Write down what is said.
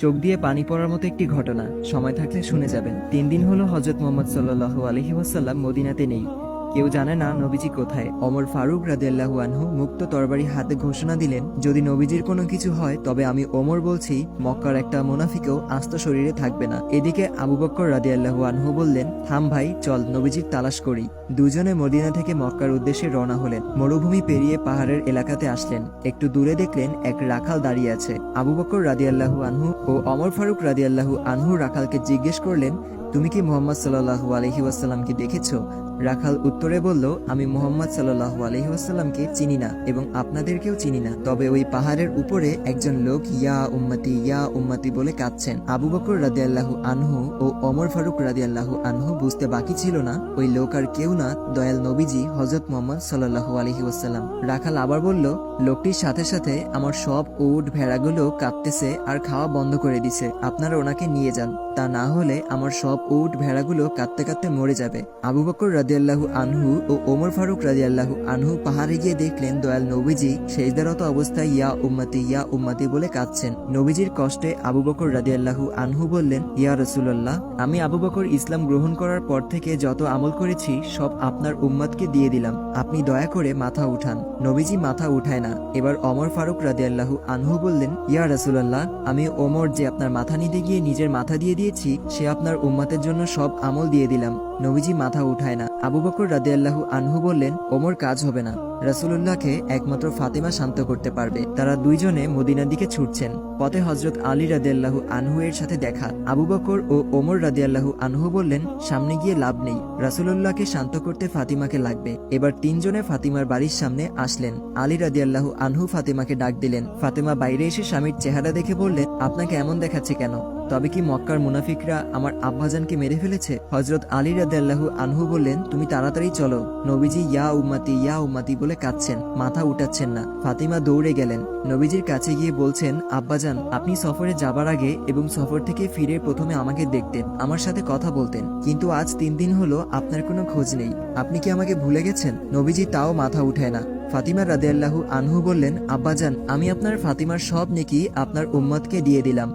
চোখ দিয়ে পানি পড়ার মতো একটি ঘটনা, সময় থাকলে শুনে যাবেন। 3 দিন হলো হযরত মুহাম্মদ সাল্লাল্লাহু আলাইহি ওয়াসাল্লাম মদিনাতে নেই। কেউ জানে না নবীজি কোথায়। ওমর ফারুক রাদিয়াল্লাহু আনহু মুক্ত তরবারি হাতে ঘোষণা দিলেন, যদি নবীজির কোনো কিছু হয় তবে আমি ওমর বলছি, মক্কার একটা মুনাফিকও আস্ত শরীরে থাকবে না। এদিকে আবু বকর রাদিয়াল্লাহু আনহু বললেন, থাম ভাই, চল নবীজির তালাশ করি। দুজনে মদিনা থেকে মক্কার উদ্দেশ্যে রওনা হলেন। মরুভূমি পেরিয়ে পাহাড়ের এলাকাতে আসলেন। একটু দূরে দেখলেন এক রাখাল দাঁড়িয়ে আছে। আবু বকর রাদিয়াল্লাহু আনহু ও ওমর ফারুক রাদিয়াল্লাহু আনহু রাখালকে জিজ্ঞেস করলেন, তুমি কি মুহাম্মদ সাল্লাল্লাহু আলাইহি ওয়াসাল্লামকে দেখেছো? রাখাল উত্তরে বলল, আমি মুহাম্মদ সাল্লাল্লাহু আলাইহি ওয়াসাল্লামকে চিনি না এবং আপনাদেরকেও চিনি না, তবে ওই পাহাড়ের উপরে একজন লোক ইয়া উম্মতি বলে কাঁদছেন। আবু বকর রাদিয়াল্লাহু আনহু ও ওমর ফারুক রাদিয়াল্লাহু আনহু বুঝতে বাকি ছিল না ওই লোক আর কেউ না, দয়াল নবীজি হযরত মুহাম্মদ সাল্লাল্লাহু আলাইহি ওয়াসাল্লাম। রাখাল আবার বলল, লোকটির সাথে সাথে আমার সব উট ভেড়াগুলো কাঁদতেছে আর খাওয়া বন্ধ করে দিছে, আপনারা ওনাকে নিয়ে যান, তা না হলে আমার সব উট ভেড়াগুলো কাঁদতে কাঁদতে মরে যাবে। আবু বকর রাদিয়াল্লাহু আনহু ও ওমর ফারুক রাদিয়াল্লাহু আনহু পাহাড়ে গিয়ে দেখলেন দয়াল নবীজি সেজদারত অবস্থায় ইয়া উম্মতি বলে কাঁদছেন। নবীজির কষ্টে আবু বকর রাদিয়াল্লাহু আনহু বললেন, ইয়া রাসূলুল্লাহ, আমি আবু বকর ইসলাম গ্রহণ করার পর থেকে যত আমল করেছি সব আপনার উম্মতকে দিয়ে দিলাম, আপনি দয়া করে মাথা উঠান। নবীজি মাথা উঠায় না। এবার ওমর ফারুক রাদিয়াল্লাহু আনহু বললেন, ইয়া রাসূলুল্লাহ, আমি ওমর যে আপনার মাথা নিতে গিয়ে নিজের মাথা দিয়ে দিয়েছি, সে আপনার উম্মতের জন্য সব আমল দিয়ে দিলাম। নবীজি মাথা উঠায় না। আবু বকর রাদিয়াল্লাহু আনহু বললেন, ওমর কাজ হবে না, রাসূলুল্লাহকে একমাত্র ফাতিমা শান্ত করতে পারবে। তারা দুইজনে মদিনার দিকে ছুটছেন। পথে হযরত আলী রাদিয়াল্লাহু আনহু এর সাথে দেখা। আবু বকর ও ওমর রাদিয়াল্লাহু আনহু বললেন, সামনে গিয়ে লাভ নেই, রাসূলুল্লাহকে শান্ত করতে ফাতিমাকে লাগবে। এবার তিনজনে ফাতিমার বাড়ির সামনে আসলেন। আলী রাদিয়াল্লাহু আনহু ফাতিমাকে ডাক দিলেন। ফাতিমা বাইরে এসে স্বামীর চেহারা দেখে বললেন, আপনাকে এমন দেখাচ্ছে কেন? তবে কি মক্কার মুনাফিকরা আমার আব্বাজানকে মেরে ফেলেছে? হযরত আলী রাদিয়াল্লাহু আনহু বললেন, তুমি তাড়াতাড়ি চলো, নবীজি ইয়া উম্মতি বলে কাঁদছেন, মাথা উঠাচ্ছেন না। ফাতিমা দৌড়ে গেলেন। নবীজির কাছে গিয়ে বলছেন, আব্বাজান, আপনি সফরে যাবার আগে এবং সফর থেকে ফিরে প্রথমে আমাকে দেখতেন, আমার সাথে কথা বলতেন, কিন্তু আজ 3 দিন হলো আপনার কোনো খোঁজ নেই, আপনি কি আমাকে ভুলে গেছেন? নবীজি তাও মাথা উঠায় না। ফাতিমা রাদিয়াল্লাহু আনহু বললেন, আব্বাজান, আমি আপনার ফাতিমার সব নেকি আপনার উম্মতকে দিয়ে দিলাম।